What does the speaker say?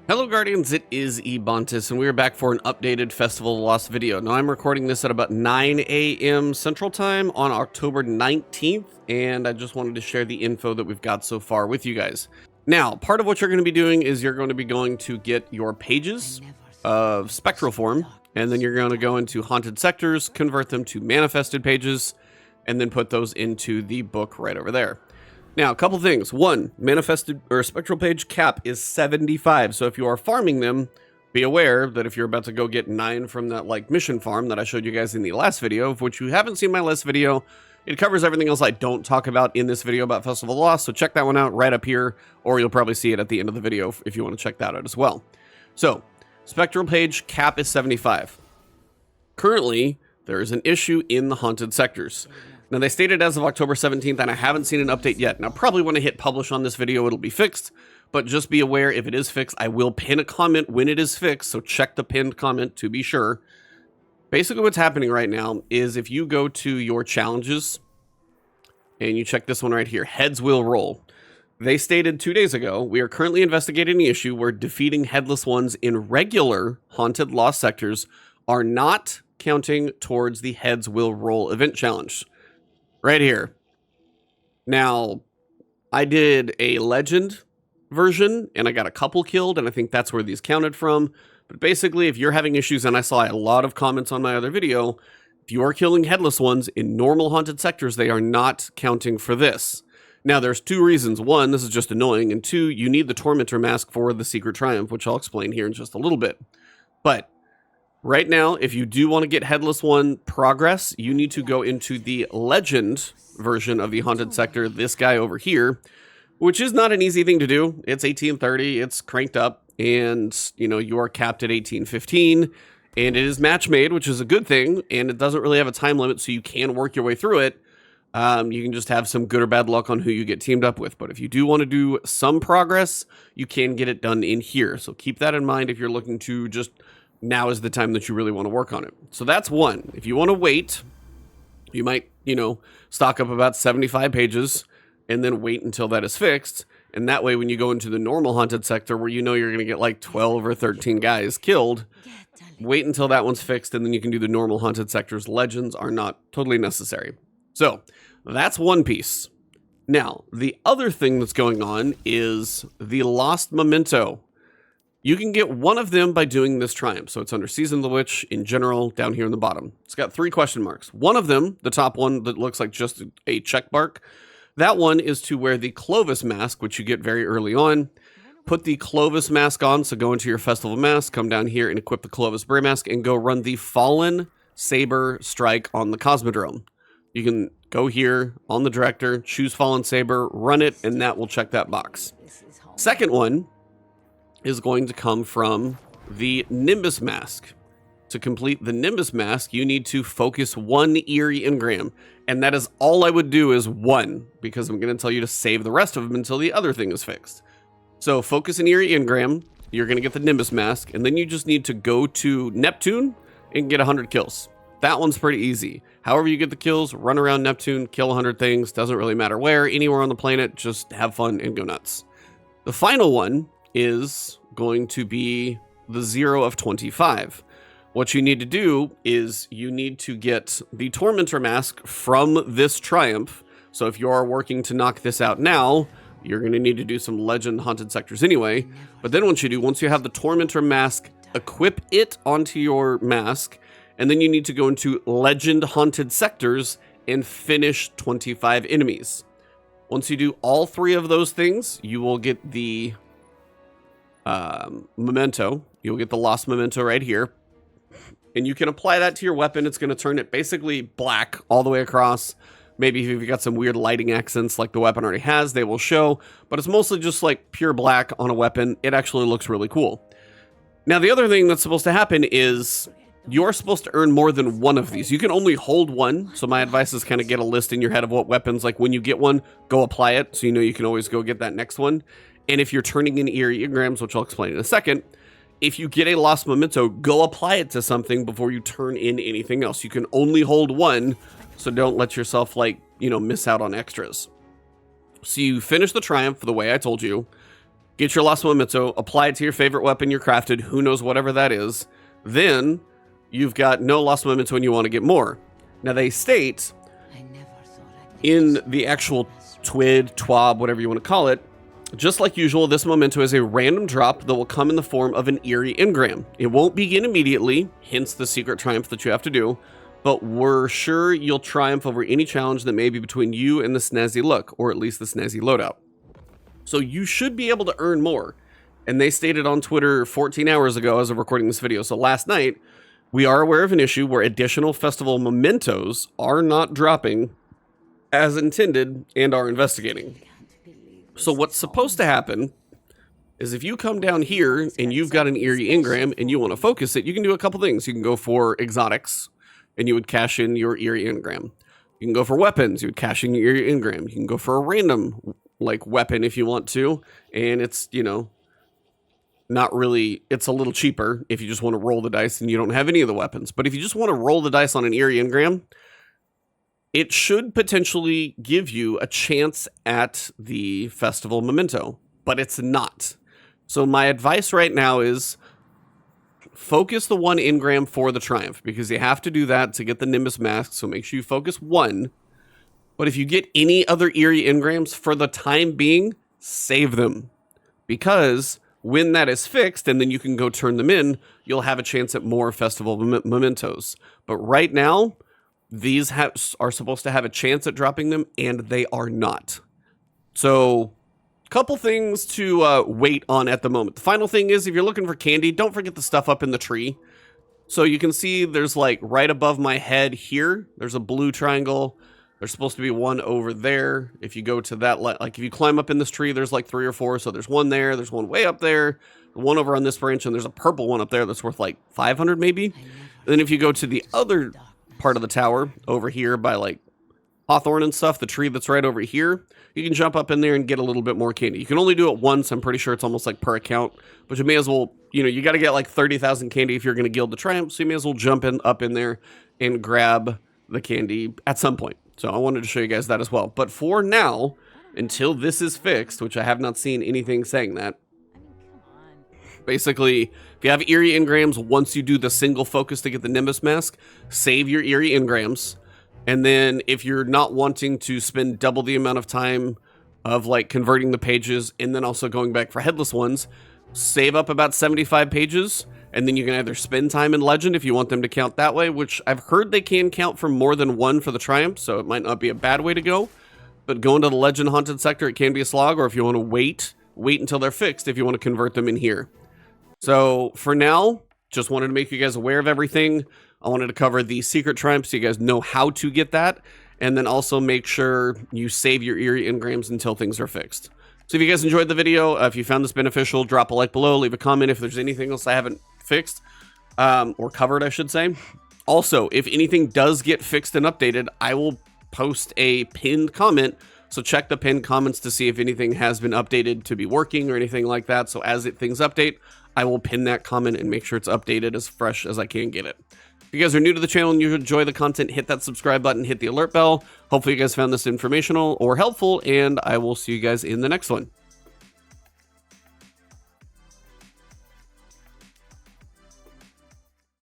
Hello Guardians, it is Ebontis, and we are back for an updated Festival of Lost video. Now I'm recording this at about 9 a.m. Central Time on October 19th, and I just wanted to share the info that we've got so far with you guys. Now, part of what you're going to be doing is you're going to be going to get your pages of spectral form, and then you're going to go into haunted sectors, convert them to manifested pages, and then put those into the book right over there. Now, a couple things. One, manifested or spectral page cap is 75. So if you are farming them, be aware that if you're about to go get 9 from that mission farm that I showed you guys in the last video, of which you haven't seen my last video, it covers everything else I don't talk about in this video about Festival of Lost. So check that one out right up here, or you'll probably see it at the end of the video if you want to check that out as well. So spectral page cap is 75. Currently, there is an issue in the haunted sectors. Now, they stated as of October 17th, and I haven't seen an update yet. Now, probably when I hit publish on this video, it'll be fixed. But just be aware, if it is fixed, I will pin a comment when it is fixed. So check the pinned comment to be sure. Basically, what's happening right now is if you go to your challenges, and you check this one right here, heads will roll. They stated 2 days ago, we are currently investigating the issue where defeating headless ones in regular haunted lost sectors are not counting towards the heads will roll event challenge. Right here. Now, I did a legend version, and I got a couple killed, and I think that's where these counted from. But basically, if you're having issues, and I saw a lot of comments on my other video, if you are killing headless ones in normal haunted sectors, they are not counting for this. Now, there's 2 reasons. 1, this is just annoying, and 2, you need the Tormentor mask for the Secret Triumph, which I'll explain here in just a little bit. But right now, if you do want to get Headless One progress, you need to go into the Legend version of the Haunted Sector, this guy over here, which is not an easy thing to do. It's 1830, it's cranked up, and, you are capped at 1815, and it is match made, which is a good thing, and it doesn't really have a time limit, so you can work your way through it. You can just have some good or bad luck on who you get teamed up with, but if you do want to do some progress, you can get it done in here, so keep that in mind if you're looking to just... now is the time that you really want to work on it. So that's one. If you want to wait, you might, stock up about 75 pages and then wait until that is fixed. And that way, when you go into the normal haunted sector where you're going to get like 12 or 13 guys killed, wait until that one's fixed and then you can do the normal haunted sectors. Legends are not totally necessary. So that's one piece. Now, the other thing that's going on is the Lost Memento. You can get one of them by doing this triumph. So it's under Season of the Witch in general, down here in the bottom. It's got 3 question marks. One of them, the top one that looks like just a check mark, that one is to wear the Clovis mask, which you get very early on. Put the Clovis mask on, so go into your Festival mask, come down here and equip the Clovis Bray mask, and go run the Fallen Saber strike on the Cosmodrome. You can go here on the director, choose Fallen Saber, run it, and that will check that box. Second one is going to come from the Nimbus mask. To complete the Nimbus mask, you need to focus 1 Eerie Engram, and that is all I would do is 1, because I'm going to tell you to save the rest of them until the other thing is fixed. So focus an Eerie Engram, you're going to get the Nimbus mask, and then you just need to go to Neptune and get 100 kills. That one's pretty easy. However you get the kills, run around Neptune, kill 100 things, doesn't really matter where, anywhere on the planet, just have fun and go nuts. The final one is going to be the 0 of 25. What you need to do is you need to get the Tormentor mask from this triumph. So if you are working to knock this out now, you're going to need to do some legend haunted sectors anyway. But then once you have the Tormentor mask, equip it onto your mask, and then you need to go into legend haunted sectors and finish 25 enemies. Once you do all 3 of those things, you will get the Memento. You'll get the Lost Memento right here. And you can apply that to your weapon. It's going to turn it basically black all the way across. Maybe if you've got some weird lighting accents like the weapon already has, they will show. But it's mostly just like pure black on a weapon. It actually looks really cool. Now, the other thing that's supposed to happen is you're supposed to earn more than 1 of these. You can only hold 1. So my advice is kind of get a list in your head of what weapons, like when you get one, go apply it. So you can always go get that next one. And if you're turning in Eerie Engrams, which I'll explain in a second, if you get a Lost Memento, go apply it to something before you turn in anything else. You can only hold 1, so don't let yourself, miss out on extras. So you finish the Triumph the way I told you. get your Lost Memento, apply it to your favorite weapon you're crafted, who knows, whatever that is. Then you've got no Lost Memento and you want to get more. Now they state in the actual TWAB, whatever you want to call it, just like usual, this memento is a random drop that will come in the form of an Eerie Engram. It won't begin immediately, hence the secret triumph that you have to do, but we're sure you'll triumph over any challenge that may be between you and the snazzy look, or at least the snazzy loadout. So you should be able to earn more. And they stated on Twitter 14 hours ago as of recording this video, so last night, we are aware of an issue where additional festival mementos are not dropping as intended and are investigating. So what's supposed to happen is if you come down here and you've got an Eerie Engram and you want to focus it, you can do a couple things. You can go for exotics and you would cash in your Eerie Engram. You can go for weapons, you would cash in your Eerie Engram. You can go for a random like weapon if you want to, and it's, you know, not really, it's a little cheaper if you just want to roll the dice and you don't have any of the weapons. But if you just want to roll the dice on an Eerie Engram, it should potentially give you a chance at the festival memento, but it's not. So my advice right now is focus the one Engram for the triumph, because you have to do that to get the Nimbus mask. So make sure you focus one. But if you get any other Eerie Engrams for the time being, save them, because when that is fixed and then you can go turn them in, you'll have a chance at more festival mementos. But right now, these are supposed to have a chance at dropping them, and they are not. So, couple things to wait on at the moment. The final thing is, if you're looking for candy, don't forget the stuff up in the tree. So you can see there's like right above my head here, there's a blue triangle. There's supposed to be one over there. If you go to that, like if you climb up in this tree, there's like 3 or 4. So there's one there, there's one way up there, one over on this branch, and there's a purple one up there that's worth like 500 maybe. And then if you go to the other part of the tower over here by like Hawthorne and stuff, the tree that's right over here, you can jump up in there and get a little bit more candy. You can only do it once. I'm pretty sure it's almost like per account, but you may as well, you know, you got to get like 30,000 candy if you're going to gild the triumph. So you may as well jump up in there and grab the candy at some point. So I wanted to show you guys that as well. But for now, until this is fixed, which I have not seen anything saying that, basically, if you have Eerie Engrams, once you do the single focus to get the Nimbus mask, save your Eerie Engrams. And then if you're not wanting to spend double the amount of time of like converting the pages and then also going back for headless ones, save up about 75 pages. And then you can either spend time in Legend if you want them to count that way, which I've heard they can count for more than one for the Triumph, so it might not be a bad way to go. But going to the Legend Haunted sector, it can be a slog, or if you want to wait until they're fixed if you want to convert them in here. So for now, just wanted to make you guys aware of everything. I wanted to cover the secret Triumph so you guys know how to get that, and then also make sure you save your Eerie Engrams until things are fixed. So if you guys enjoyed the video, if you found this beneficial, drop a like below, leave a comment if there's anything else I haven't fixed, or covered, I should say. Also, if anything does get fixed and updated, I will post a pinned comment, so check the pinned comments to see if anything has been updated to be working or anything like that. So as things update, I will pin that comment and make sure it's updated as fresh as I can get it. If you guys are new to the channel and you enjoy the content, hit that subscribe button, hit the alert bell. Hopefully you guys found this informational or helpful, and I will see you guys in the next one.